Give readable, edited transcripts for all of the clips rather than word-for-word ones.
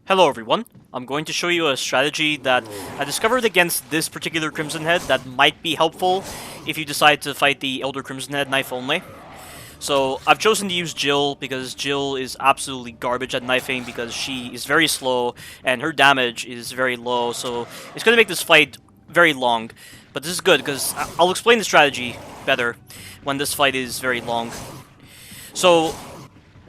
Hello everyone, I'm going to show you a strategy that I discovered against this particular Crimson Head that might be helpful if you decide to fight the Elder Crimson Head knife only. So I've chosen to use Jill because Jill is absolutely garbage at knifing because she is very slow and her damage is very low, so it's going to make this fight very long. But this is good because I'll explain the strategy better when this fight is very long. So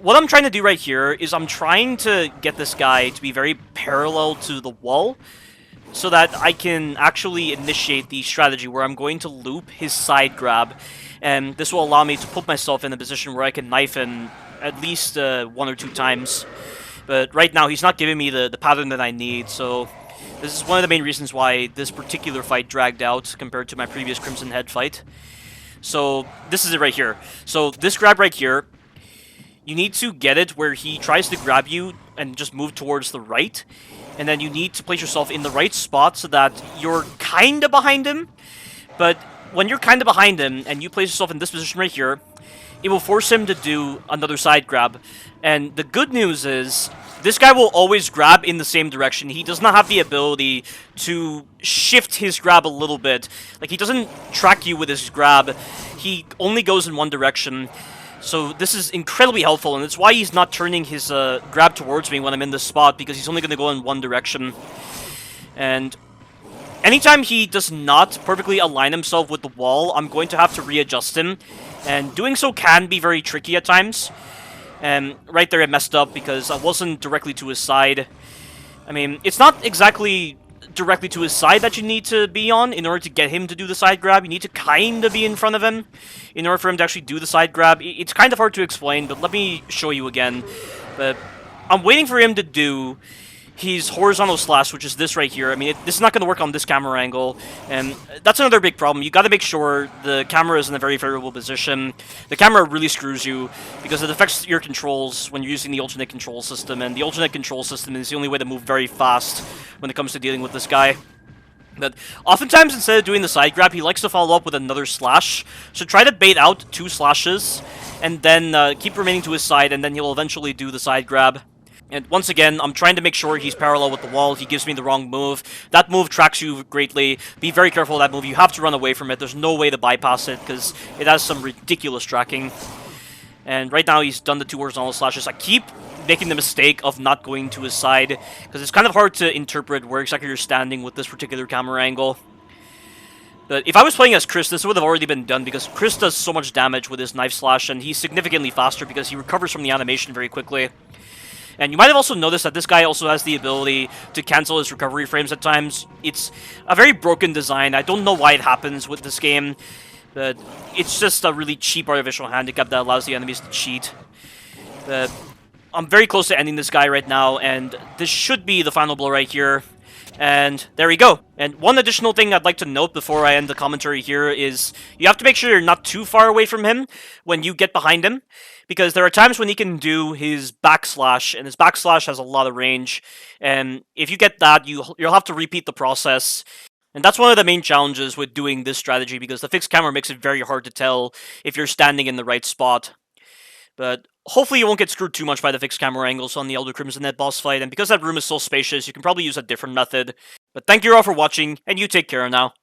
what I'm trying to do right here is I'm trying to get this guy to be very parallel to the wall so that I can actually initiate the strategy where I'm going to loop his side grab, and this will allow me to put myself in a position where I can knife him at least 1 or 2 times. But right now he's not giving me the pattern that I need, so this is one of the main reasons why this particular fight dragged out compared to my previous Crimson Head fight. So this is it right here. So this grab right here, you need to get it where he tries to grab you and just move towards the right. And then you need to place yourself in the right spot so that you're kind of behind him. But when you're kind of behind him and you place yourself in this position right here, it will force him to do another side grab. And the good news is, this guy will always grab in the same direction. He does not have the ability to shift his grab a little bit. Like, he doesn't track you with his grab. He only goes in one direction. So this is incredibly helpful, and it's why he's not turning his grab towards me when I'm in this spot, because he's only going to go in one direction. And anytime he does not perfectly align himself with the wall, I'm going to have to readjust him. And doing so can be very tricky at times. And right there I messed up because I wasn't directly to his side. I mean, it's not exactly directly to his side that you need to be on in order to get him to do the side grab. You need to kind of be in front of him in order for him to actually do the side grab. It's kind of hard to explain, but let me show you again. But I'm waiting for him to do his horizontal slash, which is this right here. I mean, this is not going to work on this camera angle, and that's another big problem. You got to make sure the camera is in a very favorable position. The camera really screws you because it affects your controls when you're using the alternate control system, and the alternate control system is the only way to move very fast when it comes to dealing with this guy. But oftentimes, instead of doing the side grab, he likes to follow up with another slash. So try to bait out 2 slashes, and then keep remaining to his side, and then he'll eventually do the side grab. And once again, I'm trying to make sure he's parallel with the wall. He gives me the wrong move. That move tracks you greatly. Be very careful of that move. You have to run away from it. There's no way to bypass it because it has some ridiculous tracking. And right now, he's done the 2 horizontal slashes. I keep making the mistake of not going to his side because it's kind of hard to interpret where exactly you're standing with this particular camera angle. But if I was playing as Chris, this would have already been done because Chris does so much damage with his knife slash, and he's significantly faster because he recovers from the animation very quickly. And you might have also noticed that this guy also has the ability to cancel his recovery frames at times. It's a very broken design. I don't know why it happens with this game, but it's just a really cheap artificial handicap that allows the enemies to cheat. But I'm very close to ending this guy right now, and this should be the final blow right here. And there we go. And one additional thing I'd like to note before I end the commentary here is you have to make sure you're not too far away from him when you get behind him, because there are times when he can do his backslash, and his backslash has a lot of range. And if you get that, you'll have to repeat the process. And that's one of the main challenges with doing this strategy, because the fixed camera makes it very hard to tell if you're standing in the right spot. But hopefully you won't get screwed too much by the fixed camera angles on the Elder Crimson Head boss fight, and because that room is so spacious, you can probably use a different method. But thank you all for watching, and you take care now.